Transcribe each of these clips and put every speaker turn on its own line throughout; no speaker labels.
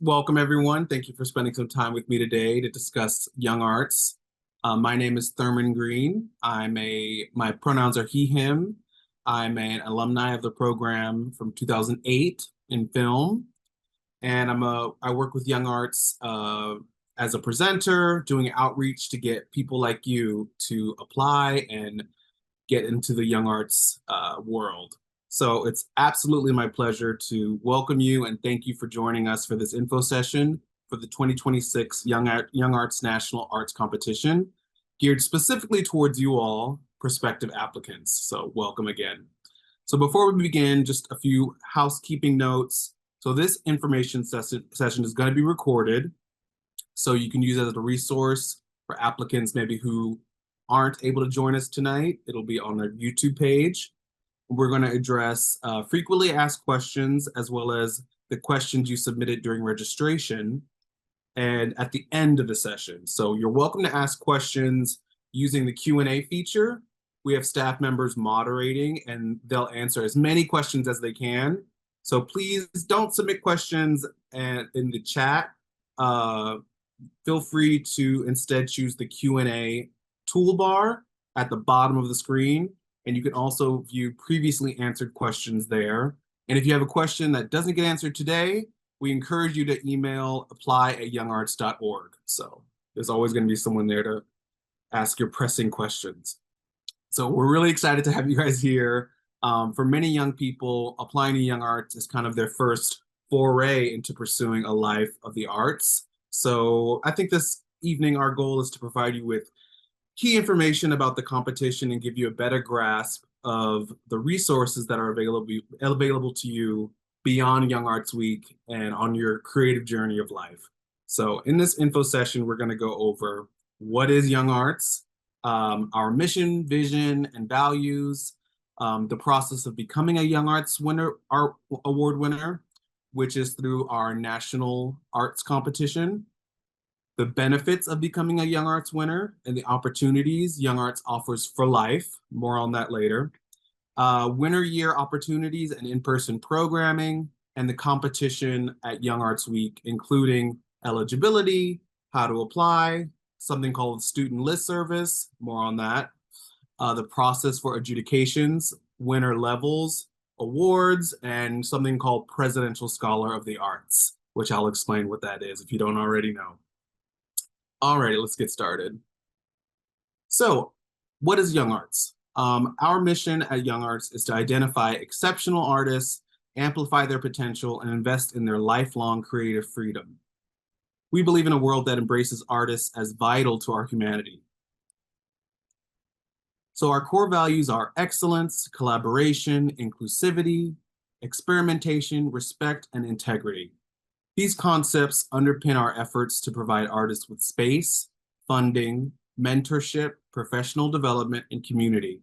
Welcome everyone. Thank you for spending some time with me today to discuss Young Arts. My name is Thurmon Green. My pronouns are he, him. I'm an alumni of the program from 2008 in film, and I work with Young Arts as a presenter, doing outreach to get people like you to apply and get into the Young Arts world. So it's absolutely my pleasure to welcome you and thank you for joining us for this info session for the 2026 Young Arts National Arts Competition, geared specifically towards you all, prospective applicants. So welcome again. So before we begin, just a few housekeeping notes. So this information session is going to be recorded, so you can use it as a resource for applicants maybe who aren't able to join us tonight. It'll be on our YouTube page. We're going to address frequently asked questions as well as the questions you submitted during registration and at the end of the session. So you're welcome to ask questions using the Q&A feature. We have staff members moderating and they'll answer as many questions as they can. So please don't submit questions in the chat. Feel free to instead choose the Q&A toolbar at the bottom of the screen. And you can also view previously answered questions there. And if you have a question that doesn't get answered today, we encourage you to email apply@youngarts.org. So there's always going to be someone there to ask your pressing questions. So we're really excited to have you guys here. For many young people, applying to Young Arts is kind of their first foray into pursuing a life of the arts. So I think this evening our goal is to provide you with key information about the competition and give you a better grasp of the resources that are available to you beyond Young Arts Week and on your creative journey of life. So in this info session, we're going to go over what is Young Arts, our mission, vision, and values, the process of becoming a Young Arts Award winner, which is through our National Arts Competition, the benefits of becoming a Young Arts winner and the opportunities Young Arts offers for life, more on that later, winter year opportunities and in-person programming, and the competition at Young Arts Week, including eligibility, how to apply, something called student list service, more on that, the process for adjudications, winner levels, awards, and something called Presidential Scholar of the Arts, which I'll explain what that is if you don't already know. All right, let's get started. So, what is Young Arts? Our mission at Young Arts is to identify exceptional artists, amplify their potential, and invest in their lifelong creative freedom. We believe in a world that embraces artists as vital to our humanity. So our core values are excellence, collaboration, inclusivity, experimentation, respect, and integrity. These concepts underpin our efforts to provide artists with space, funding, mentorship, professional development, and community.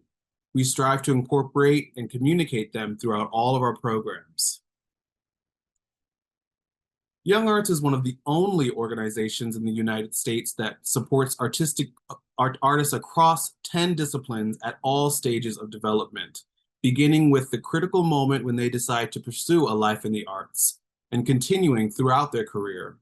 We strive to incorporate and communicate them throughout all of our programs. Young Arts is one of the only organizations in the United States that supports artists across 10 disciplines at all stages of development, beginning with the critical moment when they decide to pursue a life in the arts, and continuing throughout their career.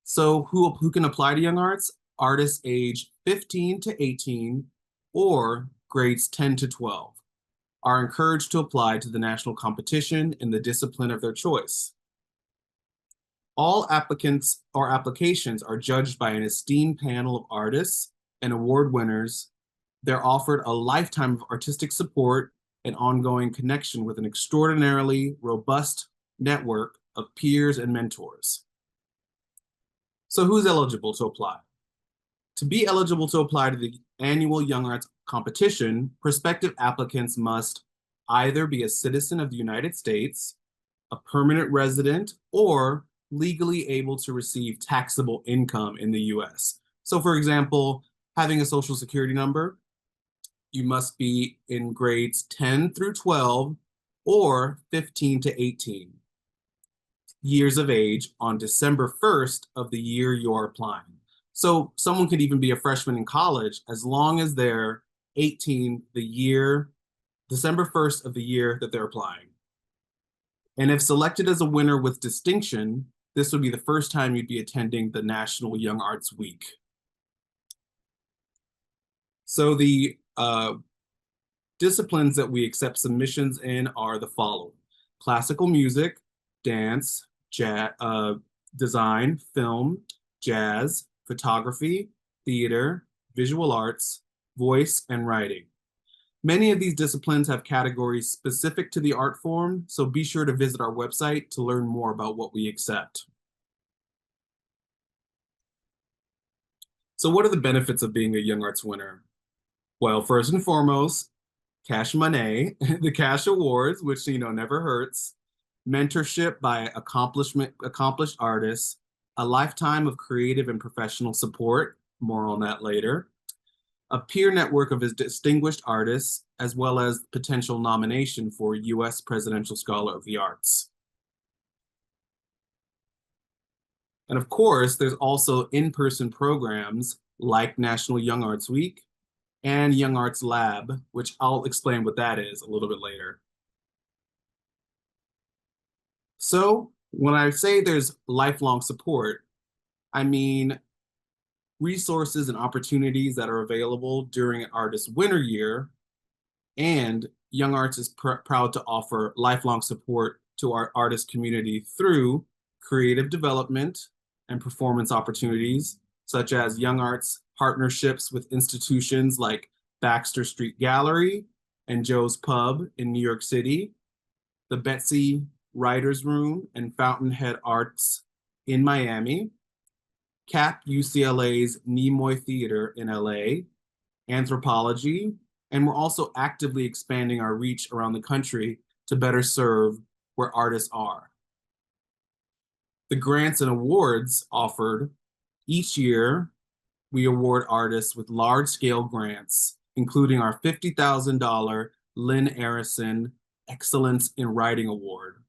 So who can apply to Young Arts? Artists age 15 to 18 or grades 10 to 12 are encouraged to apply to the national competition in the discipline of their choice. All applicants or applications are judged by an esteemed panel of artists and award winners. They're offered a lifetime of artistic support and ongoing connection with an extraordinarily robust network of peers and mentors. So who's eligible to apply? To be eligible to apply to the annual Young Arts competition, prospective applicants must either be a citizen of the United States, a permanent resident, or legally able to receive taxable income in the US. So for example, having a social security number, you must be in grades 10 through 12 or 15 to 18 years of age on December 1st of the year you're applying. So someone could even be a freshman in college as long as they're 18 December 1st of the year that they're applying. And if selected as a winner with distinction, this would be the first time you'd be attending the National Young Arts Week. So the disciplines that we accept submissions in are the following: classical music, dance, jazz, design, film, jazz, photography, theater, visual arts, voice, and writing. Many of these disciplines have categories specific to the art form, so be sure to visit our website to learn more about what we accept. So what are the benefits of being a Young Arts winner? Well, first and foremost, cash money, the cash awards, which never hurts, mentorship by accomplished artists, a lifetime of creative and professional support, more on that later, a peer network of distinguished artists, as well as potential nomination for U.S. Presidential Scholar of the Arts. And of course, there's also in-person programs like National Young Arts Week and Young Arts Lab, which I'll explain what that is a little bit later. So when I say there's lifelong support, I mean resources and opportunities that are available during an artist winter year, and Young Arts is proud to offer lifelong support to our artist community through creative development and performance opportunities, such as Young Arts partnerships with institutions like Baxter Street Gallery and Joe's Pub in New York City, the Betsy Writers Room and Fountainhead Arts in Miami, CAP UCLA's Nimoy Theater in LA, anthropology, and we're also actively expanding our reach around the country to better serve where artists are. The grants and awards offered: each year, we award artists with large-scale grants, including our $50,000 Lynn Arison Excellence in Writing Award,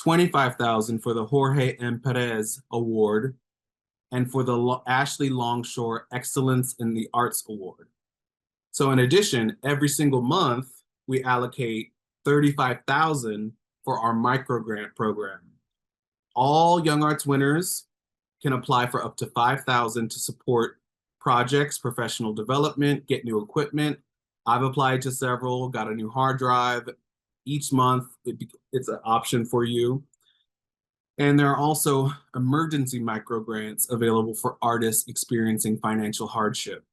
$25,000 for the Jorge M. Perez Award, and for the Ashley Longshore Excellence in the Arts Award. So in addition, every single month, we allocate $35,000 for our microgrant program. All Young Arts winners can apply for up to $5,000 to support projects, professional development, get new equipment. I've applied to several, got a new hard drive. Each month, it's an option for you. And there are also emergency microgrants available for artists experiencing financial hardship.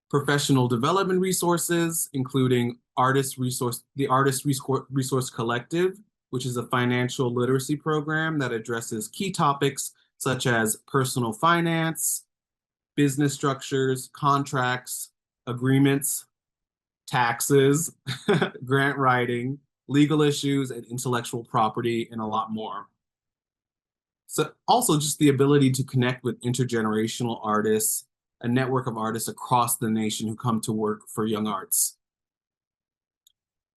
Professional development resources, including the Artist Resource Collective, which is a financial literacy program that addresses key topics such as personal finance, business structures, contracts, agreements, taxes, grant writing, legal issues, and intellectual property, and a lot more. So also just the ability to connect with intergenerational artists, a network of artists across the nation who come to work for Young Arts.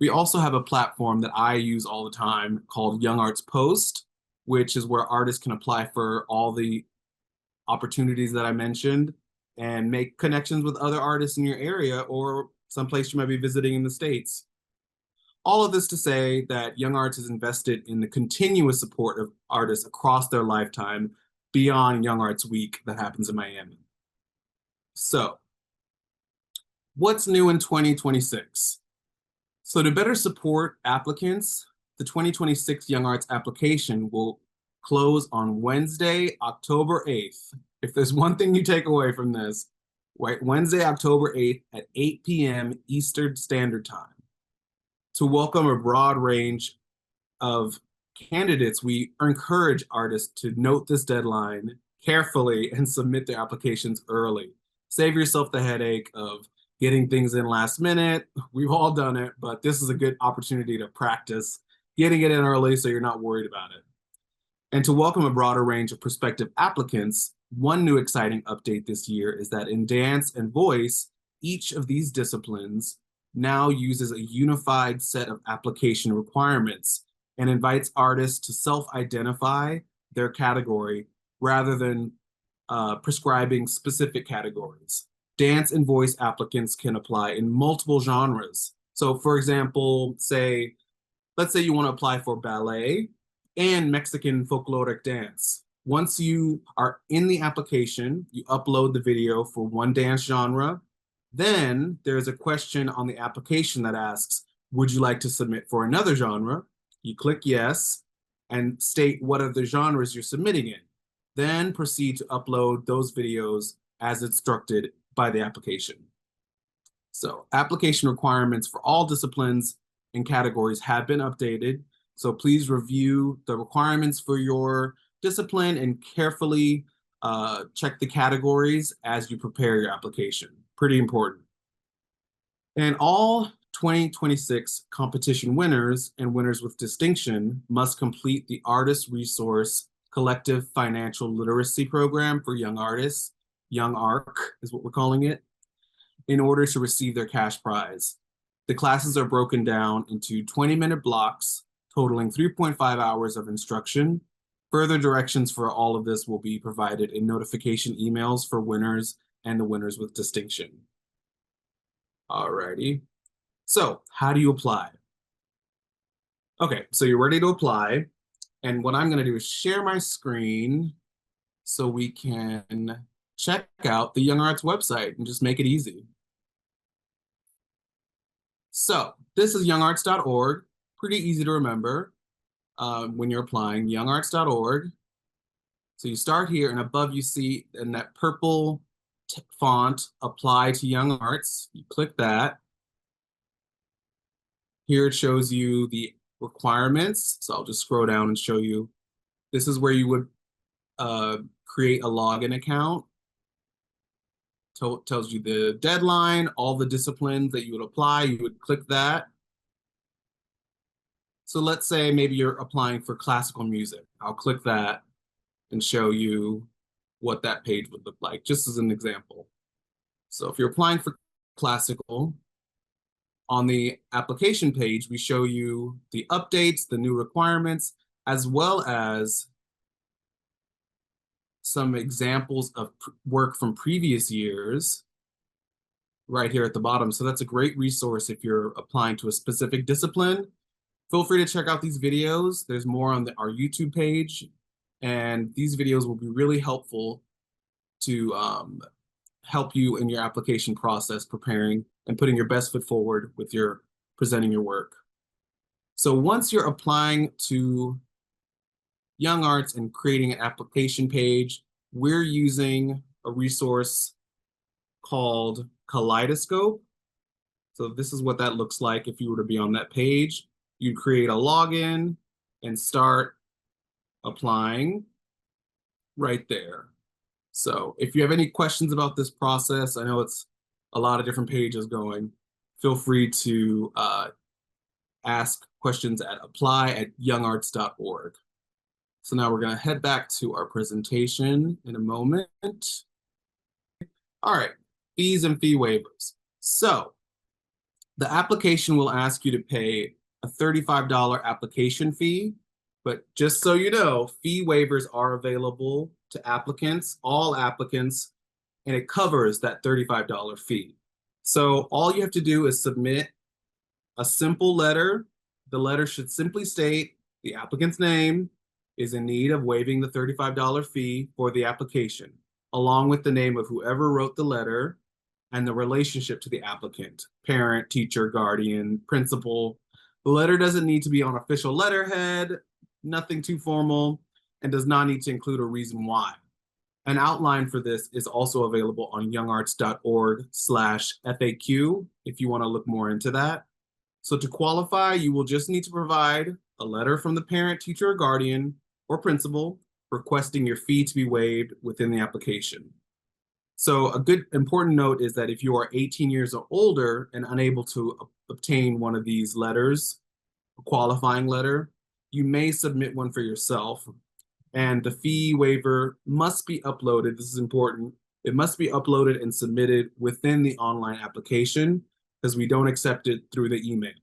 We also have a platform that I use all the time called Young Arts Post, which is where artists can apply for all the opportunities that I mentioned and make connections with other artists in your area or someplace you might be visiting in the States. All of this to say that Young Arts is invested in the continuous support of artists across their lifetime beyond Young Arts Week that happens in Miami. So, what's new in 2026? So to better support applicants, the 2026 Young Arts application will close on Wednesday, October 8th. If there's one thing you take away from this, right, Wednesday, October 8th at 8 p.m. Eastern Standard Time. To welcome a broad range of candidates, we encourage artists to note this deadline carefully and submit their applications early. Save yourself the headache of getting things in last minute. We've all done it, but this is a good opportunity to practice getting it in early so you're not worried about it. And to welcome a broader range of prospective applicants, one new exciting update this year is that in dance and voice, each of these disciplines now uses a unified set of application requirements and invites artists to self-identify their category rather than prescribing specific categories. Dance and voice applicants can apply in multiple genres. So for example, say let's say you want to apply for ballet and Mexican folkloric dance. Once you are in the application, you upload the video for one dance genre. Then there's a question on the application that asks, would you like to submit for another genre? You click yes and state what other genres you're submitting in. Then proceed to upload those videos as instructed by the application. So application requirements for all disciplines and categories have been updated. So please review the requirements for your discipline and carefully check the categories as you prepare your application. Pretty important. And all 2026 competition winners and winners with distinction must complete the Artist Resource Collective Financial Literacy Program for Young Artists. Young ARC is what we're calling it, in order to receive their cash prize. The classes are broken down into 20-minute blocks, totaling 3.5 hours of instruction. Further directions for all of this will be provided in notification emails for winners and the winners with distinction. Alrighty. So how do you apply? Okay, so you're ready to apply. And what I'm gonna do is share my screen so we can check out the YoungArts website and just make it easy. So this is youngarts.org, pretty easy to remember when you're applying, youngarts.org. So you start here and above you see in that purple font, apply to Young Arts. You click that. Here it shows you the requirements. So I'll just scroll down and show you. This is where you would create a login account. Tells you the deadline, all the disciplines that you would apply. You would click that. So let's say maybe you're applying for classical music. I'll click that and show you what that page would look like, just as an example. So if you're applying for classical, on the application page, we show you the updates, the new requirements, as well as some examples of work from previous years right here at the bottom. So that's a great resource if you're applying to a specific discipline. Feel free to check out these videos. There's more on our YouTube page, and these videos will be really helpful to help you in your application process, preparing and putting your best foot forward with your presenting your work. So once you're applying to Young Arts and creating an application page, we're using a resource called Kaleidoscope. So this is what that looks like if you were to be on that page. You'd create a login and start applying right there. So if you have any questions about this process, I know it's a lot of different pages going, feel free to ask questions at apply@youngarts.org. So now we're going to head back to our presentation in a moment. All right, fees and fee waivers. So the application will ask you to pay a $35 application fee, but just so you know, fee waivers are available to applicants, all applicants, and it covers that $35 fee. So all you have to do is submit a simple letter. The letter should simply state the applicant's name is in need of waiving the $35 fee for the application, along with the name of whoever wrote the letter and the relationship to the applicant, parent, teacher, guardian, principal. The letter doesn't need to be on official letterhead, nothing too formal, and does not need to include a reason why. An outline for this is also available on youngarts.org/FAQ if you want to look more into that. So to qualify, you will just need to provide a letter from the parent, teacher, or guardian, or principal requesting your fee to be waived within the application. So a good important note is that if you are 18 years or older and unable to obtain one of these letters, a qualifying letter, you may submit one for yourself. And the fee waiver must be uploaded. This is important. It must be uploaded and submitted within the online application because we don't accept it through the email.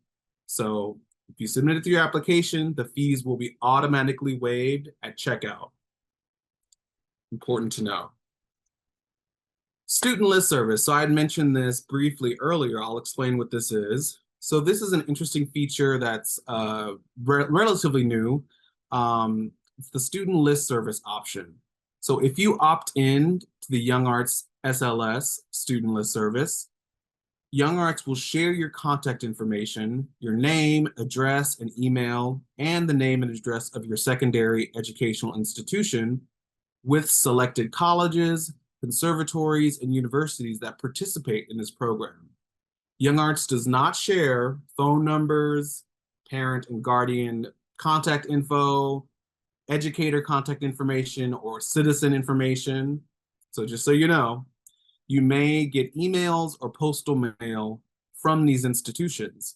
So if you submit it through your application, the fees will be automatically waived at checkout. Important to know. Student list service. So I had mentioned this briefly earlier. I'll explain what this is. So this is an interesting feature that's relatively new. It's the student list service option. So if you opt in to the Young Arts SLS student list service, Young Arts will share your contact information, your name, address, and email, and the name and address of your secondary educational institution with selected colleges, conservatories, and universities that participate in this program. Young Arts does not share phone numbers, parent and guardian contact info, educator contact information, or citizen information. So just so you know, you may get emails or postal mail from these institutions.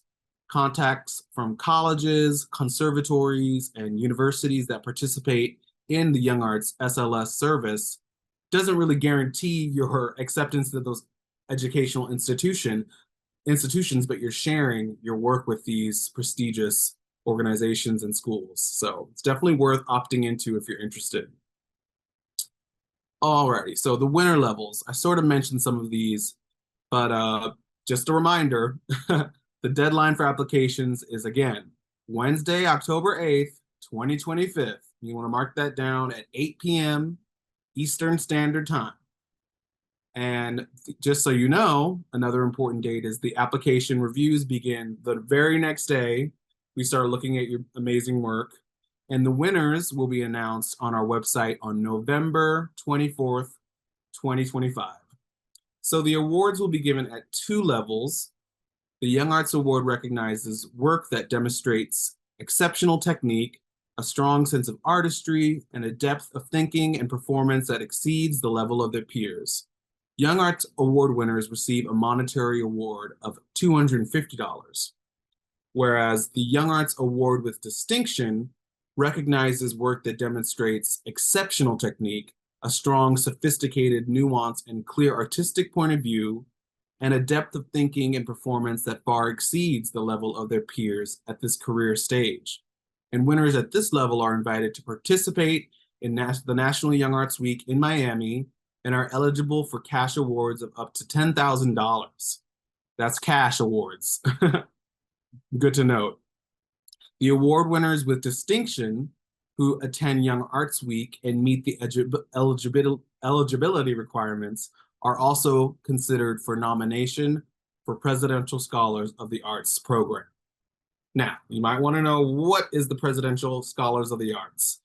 Contacts from colleges, conservatories, and universities that participate in the Young Arts SLS service doesn't really guarantee your acceptance to those educational institutions, but you're sharing your work with these prestigious organizations and schools. So it's definitely worth opting into if you're interested. Alrighty, so the winter levels. I sort of mentioned some of these, but just a reminder, the deadline for applications is again, Wednesday, October 8th, 2025. You want to mark that down at 8 p.m. Eastern Standard Time. And just so you know, another important date is the application reviews begin the very next day. We start looking at your amazing work, and the winners will be announced on our website on November 24th, 2025. So the awards will be given at two levels. The Young Arts Award recognizes work that demonstrates exceptional technique, a strong sense of artistry, and a depth of thinking and performance that exceeds the level of their peers. Young Arts Award winners receive a monetary award of $250, whereas the Young Arts Award with Distinction recognizes work that demonstrates exceptional technique, a strong, sophisticated, nuanced, and clear artistic point of view, and a depth of thinking and performance that far exceeds the level of their peers at this career stage. And winners at this level are invited to participate in the National Young Arts Week in Miami and are eligible for cash awards of up to $10,000. That's cash awards. Good to note. The award winners with distinction who attend Young Arts Week and meet the eligibility requirements are also considered for nomination for Presidential Scholars of the Arts program. Now, you might want to know, what is the Presidential Scholars of the Arts?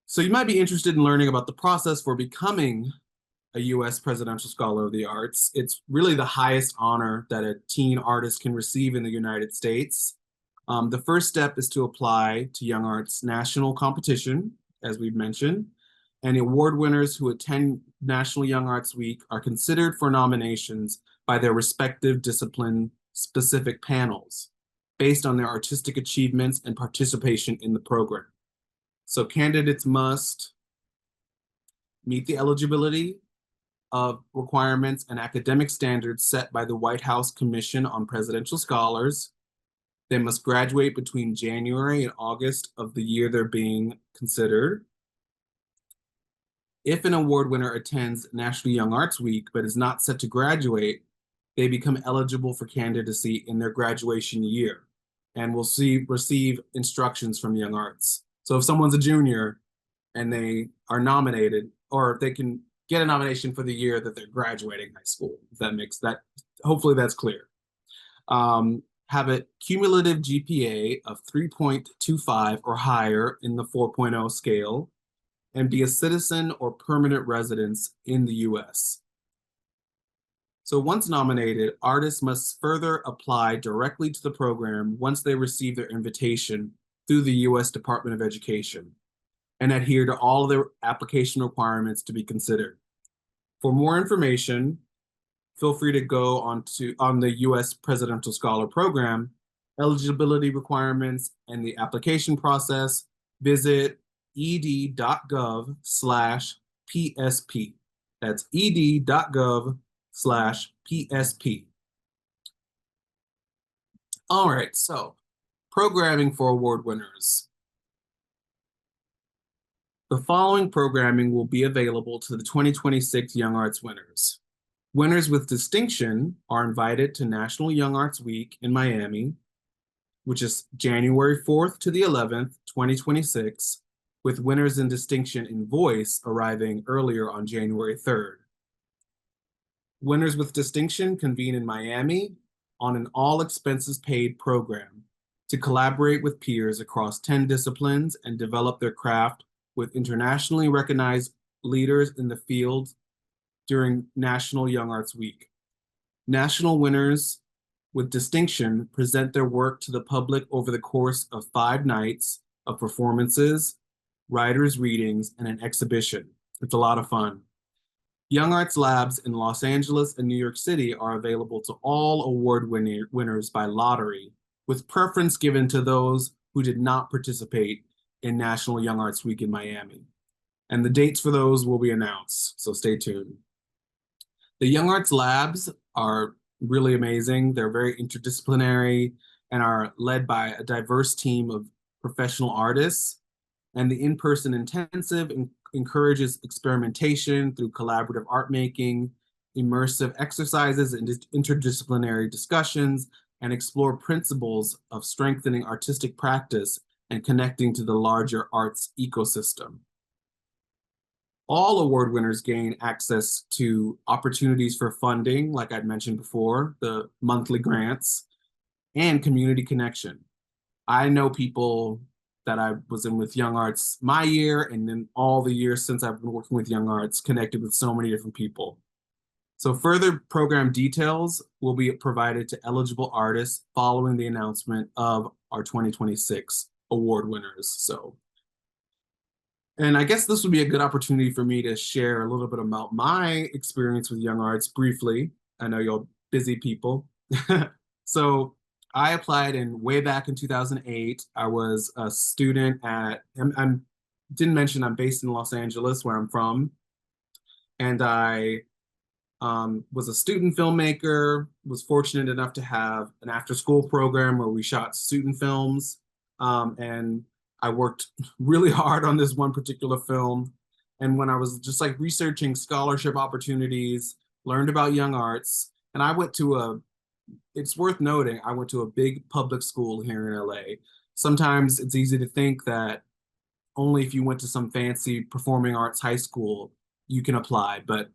So you might be interested in learning about the process for becoming a U.S. Presidential Scholar of the Arts. It's really the highest honor that a teen artist can receive in the United States. The first step is to apply to Young Arts national competition, as we've mentioned, and award winners who attend National Young Arts Week are considered for nominations by their respective discipline-specific panels based on their artistic achievements and participation in the program. So candidates must meet the eligibility of requirements and academic standards set by the White House Commission on Presidential Scholars. They must graduate between January and August of the year they're being considered. If an award winner attends National Young Arts Week but is not set to graduate, they become eligible for candidacy in their graduation year and will receive instructions from Young Arts. So if someone's a junior and they are nominated, or they can get a nomination for the year that they're graduating high school, if that makes that, hopefully that's clear. Have a cumulative GPA of 3.25 or higher in the 4.0 scale, and be a citizen or permanent resident in the US. So once nominated, artists must further apply directly to the program once they receive their invitation through the US Department of Education and adhere to all of their application requirements to be considered. For more information, feel free to go on the U.S. Presidential Scholar Program, eligibility requirements, and the application process. Visit ed.gov/PSP. That's ed.gov/PSP. All right, so programming for award winners. The following programming will be available to the 2026 Young Arts winners. Winners with distinction are invited to National Young Arts Week in Miami, which is January 4th to the 11th, 2026, with winners in distinction in voice arriving earlier on January 3rd. Winners with distinction convene in Miami on an all expenses paid program to collaborate with peers across 10 disciplines and develop their craft with internationally recognized leaders in the field during National Young Arts Week. National winners with distinction present their work to the public over the course of 5 nights of performances, writers' readings, and an exhibition. It's a lot of fun. Young Arts Labs in Los Angeles and New York City are available to all award winners by lottery, with preference given to those who did not participate in National Young Arts Week in Miami. And the dates for those will be announced, so stay tuned. The Young Arts Labs are really amazing. They're very interdisciplinary and are led by a diverse team of professional artists. And the in-person intensive encourages experimentation through collaborative art making, immersive exercises, and interdisciplinary discussions, and explore principles of strengthening artistic practice and connecting to the larger arts ecosystem. All award winners gain access to opportunities for funding, like I'd mentioned before, the monthly grants, and community connection. I know people that I was in with Young Arts my year, and then all the years since I've been working with Young Arts, connected with so many different people. So further program details will be provided to eligible artists following the announcement of our 2026 award winners. And I guess this would be a good opportunity for me to share a little bit about my experience with Young Arts briefly. I know you're busy people. So I applied way back in 2008. I was a student at, I didn't mention I'm based in Los Angeles, where I'm from. And I was a student filmmaker, was fortunate enough to have an after-school program where we shot student films. And I worked really hard on this one particular film. And when I was just like researching scholarship opportunities, learned about Young Arts, and I went to it's worth noting, I went to a big public school here in LA. Sometimes it's easy to think that only if you went to some fancy performing arts high school, you can apply. But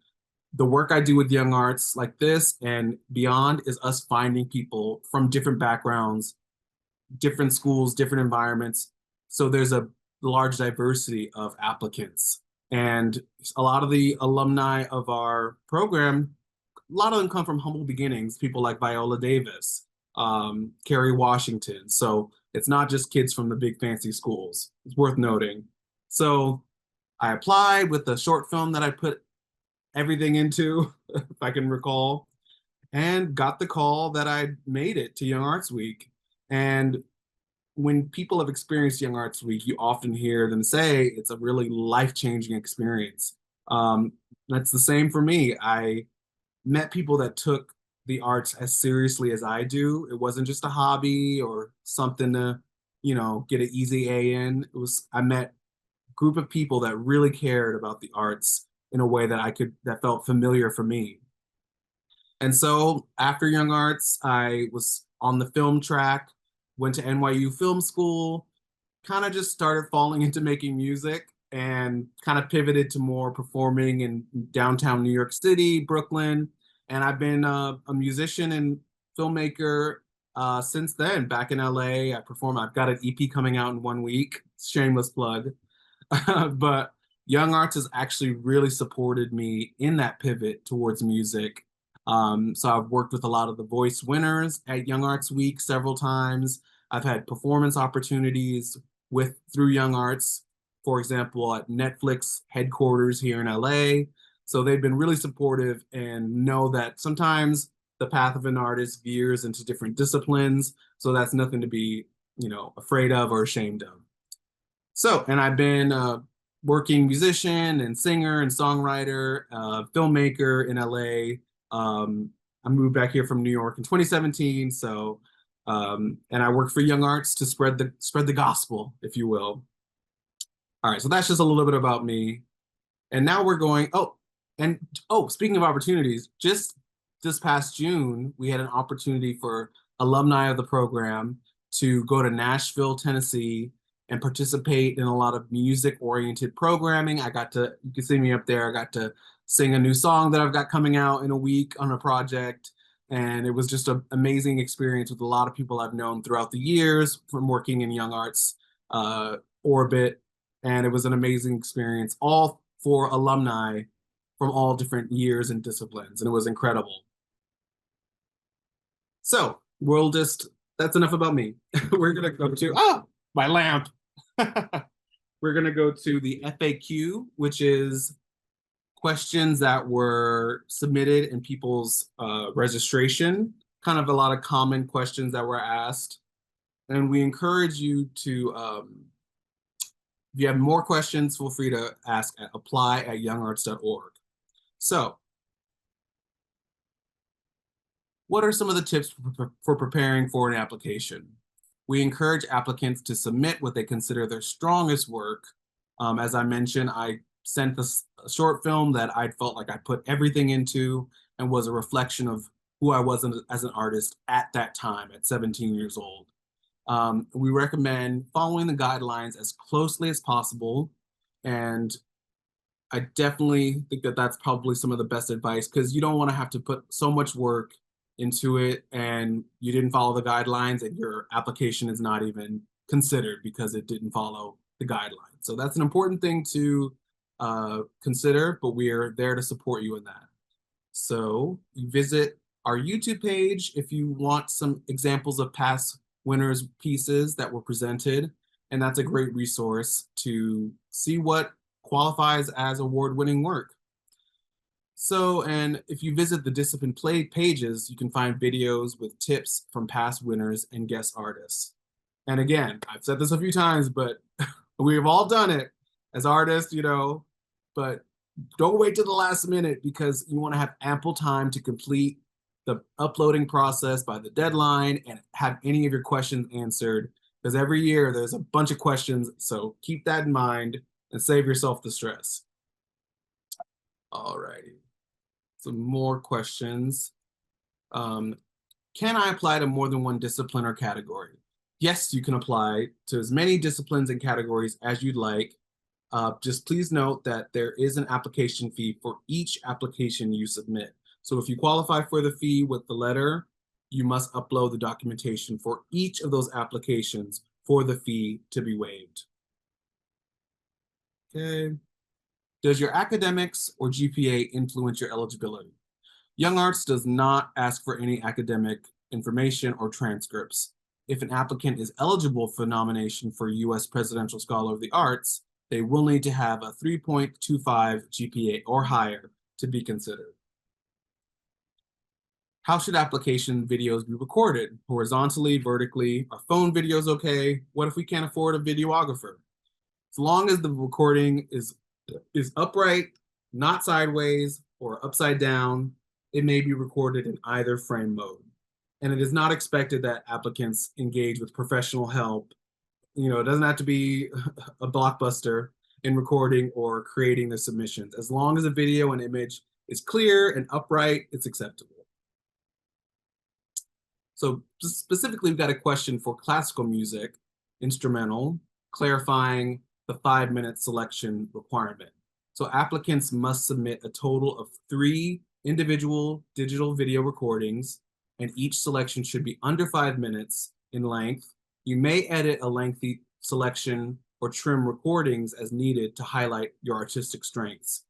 the work I do with Young Arts like this and beyond is us finding people from different backgrounds, different schools, different environments. So there's a large diversity of applicants. And a lot of the alumni of our program, a lot of them come from humble beginnings, people like Viola Davis, Kerry Washington. So it's not just kids from the big fancy schools. It's worth noting. So I applied with the short film that I put everything into, if I can recall, and got the call that I made it to Young Arts Week. And when people have experienced Young Arts Week, you often hear them say it's a really life-changing experience. That's the same for me. I met people that took the arts as seriously as I do. It wasn't just a hobby or something to, get an easy A in. I met a group of people that really cared about the arts in a way that felt familiar for me. And so after Young Arts, I was on the film track, went to NYU Film School, kind of just started falling into making music and kind of pivoted to more performing in downtown New York City, Brooklyn. And I've been a musician and filmmaker since then. Back in LA, I've got an EP coming out in 1 week. Shameless plug. But Young Arts has actually really supported me in that pivot towards music. So I've worked with a lot of the voice winners at Young Arts Week several times. I've had performance opportunities through Young Arts, for example, at Netflix headquarters here in LA. So they've been really supportive and know that sometimes the path of an artist veers into different disciplines. So that's nothing to be, afraid of or ashamed of. So, and I've been a working musician and singer and songwriter, filmmaker in LA. I moved back here from New York in 2017. So, and I work for Young Arts to spread the gospel, if you will. All right, so that's just a little bit about me. And now we're going, And oh, speaking of opportunities, just this past June, we had an opportunity for alumni of the program to go to Nashville, Tennessee, and participate in a lot of music-oriented programming. You can see me up there, I got to sing a new song that I've got coming out in a week on a project. And it was just an amazing experience with a lot of people I've known throughout the years from working in Young Arts orbit. And it was an amazing experience, all for alumni from all different years and disciplines, and it was incredible. So that's enough about me. We're gonna go to, my lamp. We're gonna go to the FAQ, which is questions that were submitted in people's registration, kind of a lot of common questions that were asked. And we encourage you to, if you have more questions, feel free to ask at apply@youngarts.org. So, what are some of the tips for preparing for an application? We encourage applicants to submit what they consider their strongest work. As I mentioned, I sent a short film that I felt like I put everything into and was a reflection of who I was as an artist at that time, at 17 years old. We recommend following the guidelines as closely as possible, and I definitely think that that's probably some of the best advice, because you don't want to have to put so much work into it and you didn't follow the guidelines and your application is not even considered because it didn't follow the guidelines. So that's an important thing to consider, but we are there to support you in that. So you visit our YouTube page if you want some examples of past winners pieces that were presented, and that's a great resource to see what qualifies as award-winning work. So, and if you visit the discipline play pages, you can find videos with tips from past winners and guest artists. And again, I've said this a few times, but we've all done it as artists, but don't wait till the last minute, because you want to have ample time to complete the uploading process by the deadline and have any of your questions answered, because every year there's a bunch of questions. So keep that in mind and save yourself the stress. All righty. Some more questions. Can I apply to more than one discipline or category? Yes, you can apply to as many disciplines and categories as you'd like. Just please note that there is an application fee for each application you submit. So if you qualify for the fee with the letter, you must upload the documentation for each of those applications for the fee to be waived. Okay. Does your academics or GPA influence your eligibility? Young Arts does not ask for any academic information or transcripts. If an applicant is eligible for nomination for U.S. Presidential Scholar of the Arts, they will need to have a 3.25 GPA or higher to be considered. How should application videos be recorded? Horizontally, vertically? Are phone videos okay? What if we can't afford a videographer? As long as the recording is upright, not sideways or upside down, it may be recorded in either frame mode. And it is not expected that applicants engage with professional help. It doesn't have to be a blockbuster in recording or creating the submissions. As long as the video and image is clear and upright, it's acceptable. So specifically, we've got a question for classical music, instrumental, clarifying the 5-minute selection requirement. So applicants must submit a total of 3 individual digital video recordings, and each selection should be under 5 minutes in length. You may edit a lengthy selection or trim recordings as needed to highlight your artistic strengths.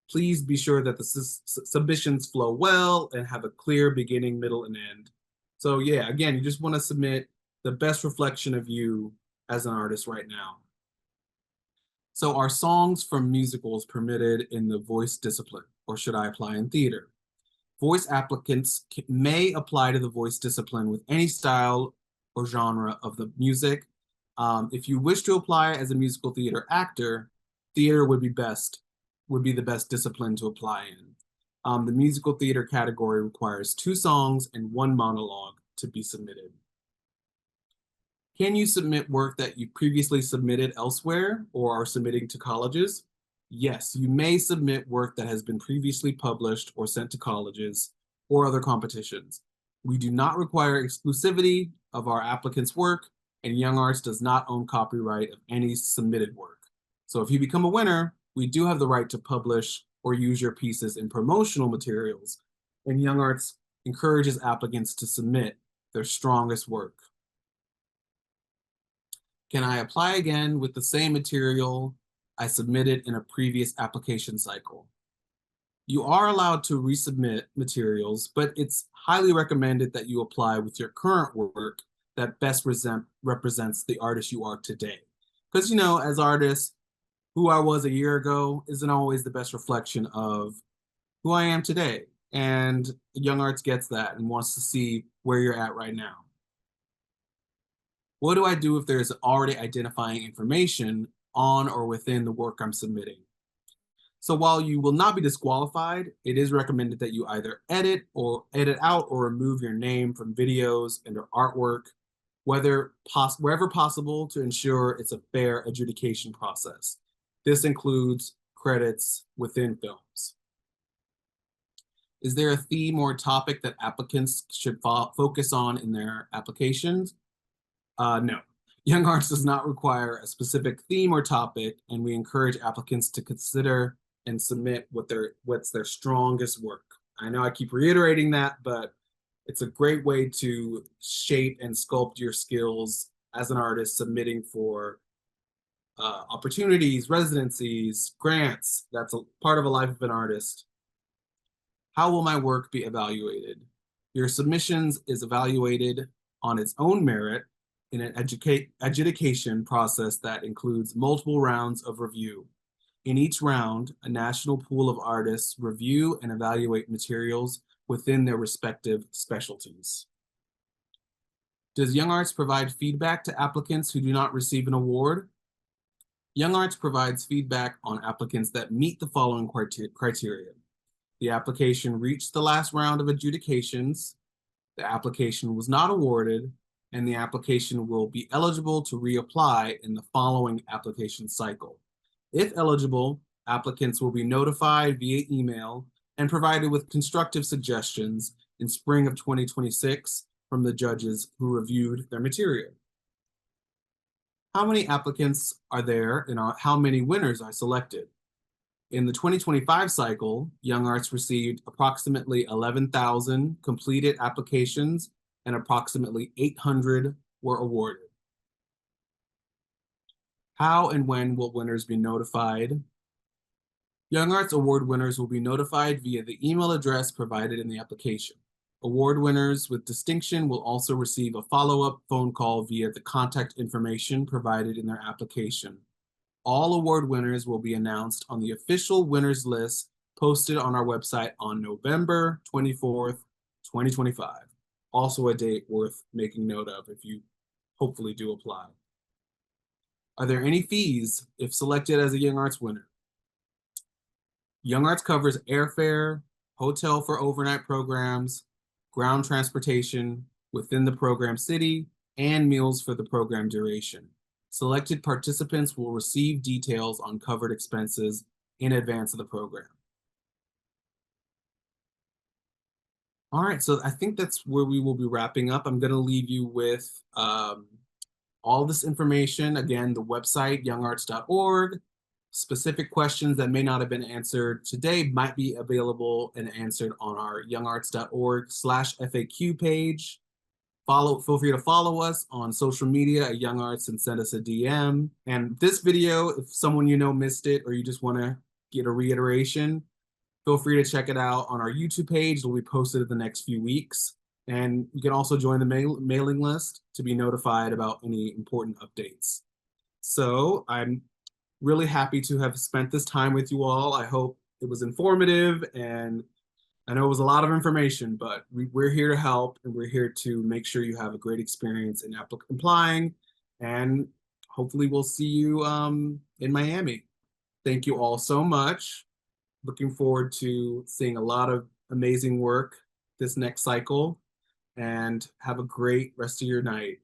Please be sure that the submissions flow well and have a clear beginning, middle, and end. So yeah, again, you just want to submit the best reflection of you as an artist right now. So are songs from musicals permitted in the voice discipline, or should I apply in theater? Voice applicants may apply to the voice discipline with any style or genre of the music. If you wish to apply as a musical theater actor, theater would be the best discipline to apply in. The musical theater category requires 2 songs and 1 monologue to be submitted. Can you submit work that you previously submitted elsewhere or are submitting to colleges? Yes, you may submit work that has been previously published or sent to colleges or other competitions. We do not require exclusivity of our applicants' work, and Young Arts does not own copyright of any submitted work. So if you become a winner, we do have the right to publish or use your pieces in promotional materials, and Young Arts encourages applicants to submit their strongest work. Can I apply again with the same material I submitted in a previous application cycle? You are allowed to resubmit materials, but it's highly recommended that you apply with your current work that best represents the artist you are today. Because, you know, as artists, who I was a year ago isn't always the best reflection of who I am today. And Young Arts gets that and wants to see where you're at right now. What do I do if there's already identifying information on or within the work I'm submitting? So while you will not be disqualified, it is recommended that you either edit out or remove your name from videos and or artwork, wherever possible to ensure it's a fair adjudication process. This includes credits within films. Is there a theme or topic that applicants should focus on in their applications? No. Young Arts does not require a specific theme or topic, and we encourage applicants to consider and submit what's their strongest work. I know I keep reiterating that, but it's a great way to shape and sculpt your skills as an artist submitting for opportunities, residencies, grants. That's a part of a life of an artist. How will my work be evaluated? Your submissions is evaluated on its own merit in an adjudication process that includes multiple rounds of review. In each round, a national pool of artists review and evaluate materials within their respective specialties. Does Young Arts provide feedback to applicants who do not receive an award? Young Arts provides feedback on applicants that meet the following criteria. The application reached the last round of adjudications, the application was not awarded, and the application will be eligible to reapply in the following application cycle. If eligible, applicants will be notified via email and provided with constructive suggestions in spring of 2026 from the judges who reviewed their material. How many applicants are there and how many winners are selected? In the 2025 cycle, Young Arts received approximately 11,000 completed applications and approximately 800 were awarded. How and when will winners be notified? Young Arts Award winners will be notified via the email address provided in the application. Award winners with distinction will also receive a follow-up phone call via the contact information provided in their application. All award winners will be announced on the official winners list posted on our website on November 24th, 2025. Also a date worth making note of if you hopefully do apply. Are there any fees if selected as a Young Arts winner? Young Arts covers airfare, hotel for overnight programs, ground transportation within the program city, and meals for the program duration. Selected participants will receive details on covered expenses in advance of the program. All right, so I think that's where we will be wrapping up. I'm going to leave you with all this information. Again, the website, youngarts.org. Specific questions that may not have been answered today might be available and answered on our youngarts.org/FAQ page. Feel free to follow us on social media at Young Arts and send us a DM. And this video, if someone you know missed it or you just want to get a reiteration, feel free to check it out on our YouTube page. It'll be posted in the next few weeks. And you can also join the mailing list to be notified about any important updates. So I'm really happy to have spent this time with you all. I hope it was informative, and I know it was a lot of information, but we're here to help, and we're here to make sure you have a great experience in applying, and hopefully we'll see you in Miami. Thank you all so much. Looking forward to seeing a lot of amazing work this next cycle, and have a great rest of your night.